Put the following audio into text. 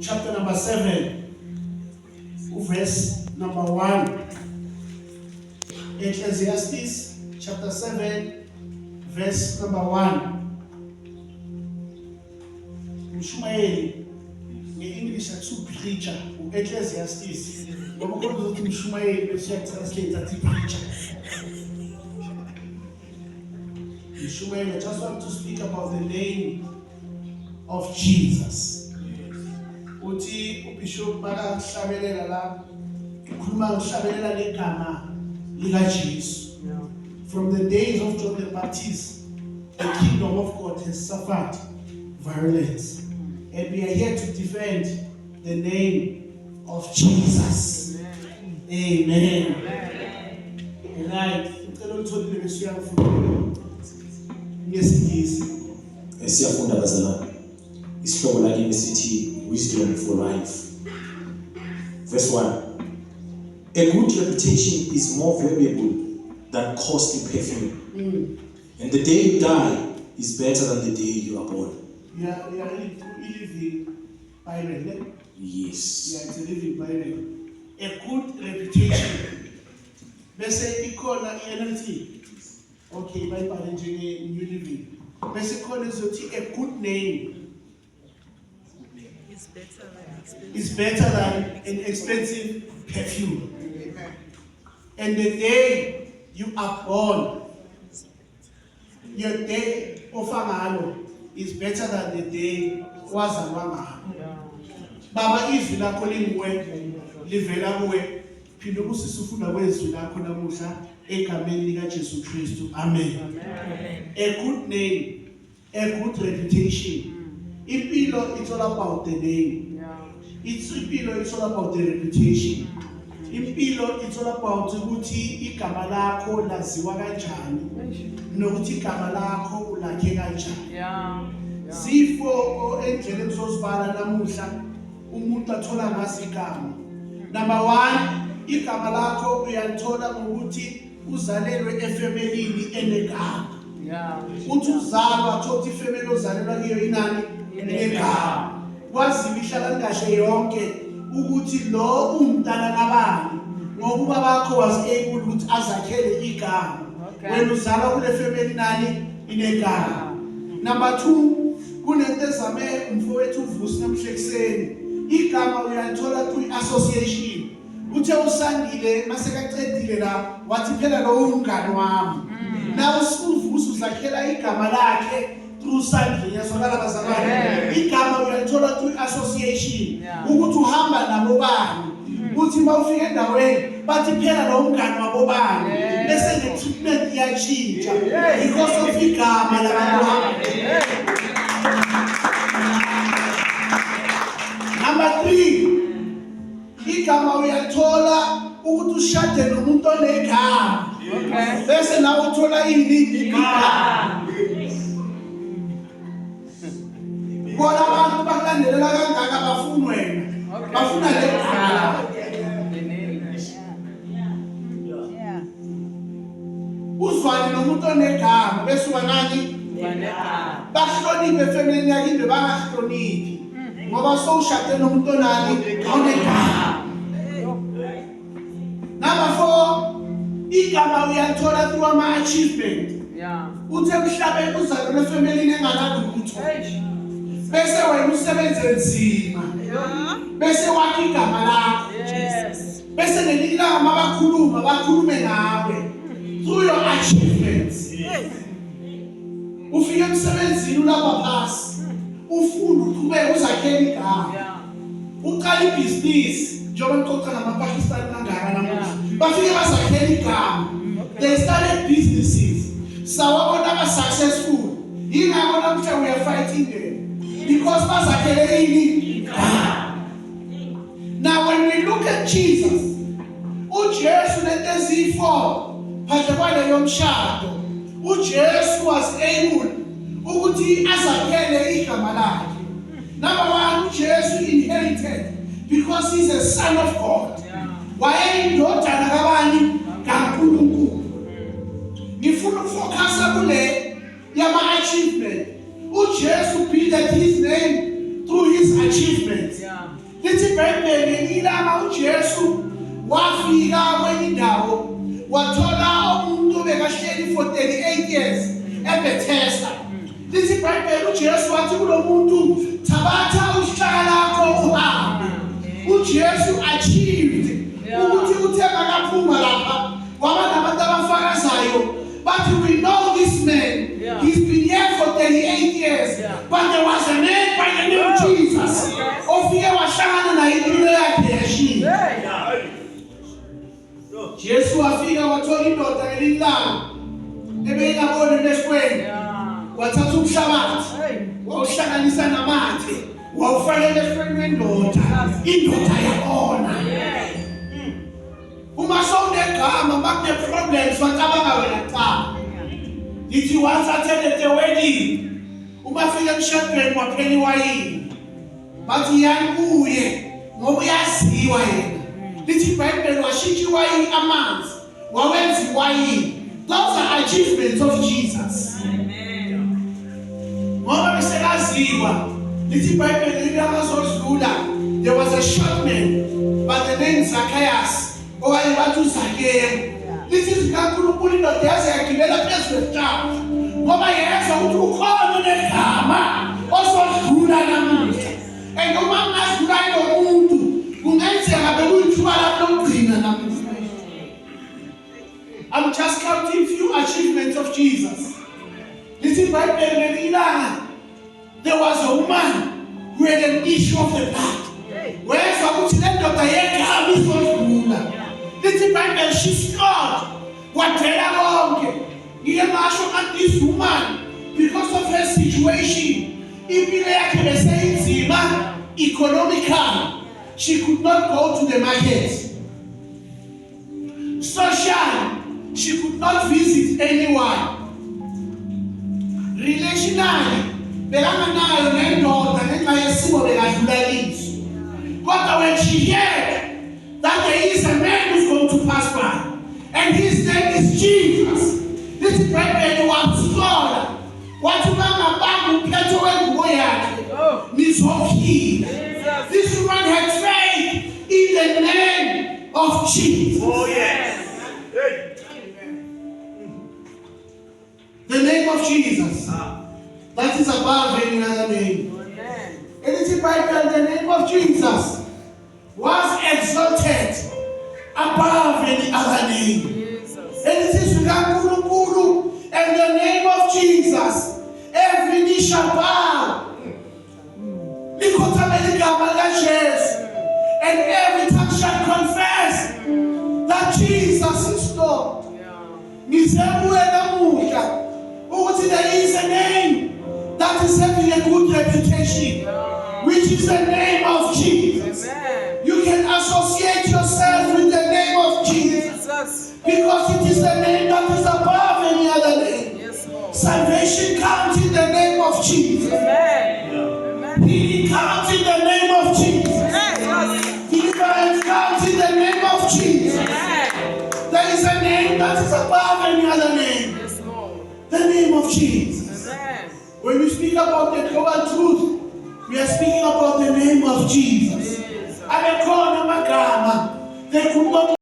chapter number 7, verse number 1. Ecclesiastes chapter 7, verse number 1. Mshumayeli, in English, a two preacher, Ecclesiastes. But we're going to Mshumayeli, let's translate that preacher. Mshumayeli, I just want to speak about the name of Jesus. Uti ubishop baka hlabelela la ukhuluma uhlabelela legama lika Jesu. From the days of John the Baptist, the kingdom of God has suffered violence, and we are here to defend the name of Jesus. Amen. Right. Siyafunda bazalwane. Isihlobo lakhe besithi wisdom for life. Verse 1. A good reputation is more valuable than costly perfume. And the day you die is better than the day you are born. Yeah, living Bible. Yes. Yeah, it's a living Bible. A good reputation. Bese ikona NLT. Okay, Bible engineer new living. Bese ikona zothi a good name is better than an expensive perfume. And the day you are born, your day of angalo is better than the day wazalwa ngalo. Baba izwi lakho linguwe livela kuwe phinde kusisufunda kwezwi lakho namuhla egameni lika Jesu Kristu. Amen. A good name, a good reputation. Impilo, it's all about the name. It's all about the reputation. Impilo, it's all about ukuthi igama lakho laziwa kanjani nokuthi igama lakho ulakhe kanjani. Sifo endleleni zozibala namuhla umuntu athola ngazi igama. Number 1, igama lakho uyalithola ngokuthi uzalelwe efemelini enegama. Uthi uzalwa athola ifemeli ozalelwa kuyo inani enegama. Kwaziwa ihlala kahle yonke ukuthi lo umntana kabani ngokuba bakho was able ukuthi azakhele igama. Wena uzalwa kule family nani inegama. Number 2, kunento ezame umfowethu uVusi namhlekuseni. Igama uyalithola through association. Uthe usandile masekaqedile la wathi phela lo umngane wami. Na uVusi uzakhela igama lakhe through sandile yasokala bazalwane. Igama uyalithola through association. Ukuthi uhamba nabo bani. Uthi mawufika endaweni bathi phela lo umngane wabo bani. Bese the treatment iyachinja because of igama labantu. Number 3, igama uyathola ukuthi ushade nomuntu onegama. Bese nawe uthola ini igama. Bona abantu bakulandelela kangaka bafuna wena. Bafuna le gama. Uzwane nomuntu onegama bese wanani? Bahloniphe efamily yakini bangahloniphi. Ngoba sowushade nomuntu onani onegama. Number 4, igama uyalithola through ama-achievement. Uthe emhlabeni uzalelwe efamilini enganalutho. Bese wena usebenze nzima. Bese wakha igama lakho. Bese nelilanga bakhulume ngawe through your achievements. Ufike emsebenzini ulapha phasi. Ufunda uqhubeke uzakhela igama. Uqala ibhizinisi njengoba nixoxa namaPakistani kangaka namuhla. Bafike bazakhela igama. They started businesses. Sawabona ba successful. Yingakho namuhla we are fighting them. Because bazakhele ini. Now when we look at Jesus, uJesu letezifo phakathi kwale yomshado, uJesu was able ukuthi azakhele igama lakhe. Number 1, uJesu inherited because he's a son of God. Wayeyindodana kabani? kaNkulunkulu. Ngifuna ukufocus kule yama achievement. uJesu built his name through his achievements. Yeah. Lithi iBhayibheli ilanga uJesu wafika kwenye indawo wathola umuntu obekahleli for 38 years eBethesda. Lithi iBhayibheli uJesu wathi kulo muntu thabatha uhlaka lakho uhambe. uJesu achieved ukuthi uthe akaphuma lapha waba nabantu abafakazayo. But we know this man. Yeah. He's been here for 38 years. Yeah. But there was a man by the name of Jesus. Ofike wahlangana naye impilo yakhe yashintsha. Hey. Jesu wafika wathola indoda ngelinye ilanga ebeyingaboni emehlweni. Yeah. Wathatha umhlabathi Hey. wawuhlanganisa namathe wawufaka emehlweni wendoda. Indoda yabona. Uma sowunegama makune-problems wacabanga wena cha. Lithi once attended the wedding, uma fika emshadweni waphela iwayini. Bathi yani kuye ngoba uyaziwa yena. Lithi iBhayibheli washintsha iwayini amanzi wawenza iwayini. Those are achievements of Jesus. Ngoba besekaziwa. Lithi iBhayibheli likamazodlula, there was a short man by the name Zacchaeus. Owaye bathi uZakeyu. Lithi zikaNkulunkulu indoda yaze yagibela phezu kwesitshalo ngoba yezwa ukuthi ukhona onegama osodlula namuhla. And uma kungadlula lomuntu kungenzeka bekuyithuba lapho lokugcina namuhla. I'm just counting few achievements of Jesus. Lithi iBhayibheli ngelinye ilanga, there was a woman who had an issue of the blood. Wezwa ukuthi le ndoda yegama isodlula. Lithi iBhayibheli she scored wadela konke. Ngike ngasho ngathi this woman, because of her situation, impilo yakhe beseyinzima economical, she could not go to the market. Social, she could not visit anyone. Relationally, bekanganayo nendoda ngenxa yesimo bekadlulaliswa. But when she heard that there is a man who's going to pass by, and his name is Jesus, this iBhayibheli wamhlola wathi bangabanga uphetho wengubo yakhe nizophila. This woman had faith in the name of Jesus. Oh yes. The name of Jesus. That is above any other name. And it's in Bible, the name of Jesus was exalted above any other name. And it is Nkulunkulu, and the name of Jesus, every knee shall bow. And every tongue shall confess that Jesus is Lord. There is a name that is having a good reputation, which is the name of Jesus. You can associate yourself with the name of Jesus because it is the name that is above any other name. Salvation comes in the name of Jesus. Healing comes in the name of Jesus. Deliverance comes in the name of Jesus. There is a name that is above any other name. The name of Jesus. When we speak about the global truth, we are speaking about the name of Jesus. They could not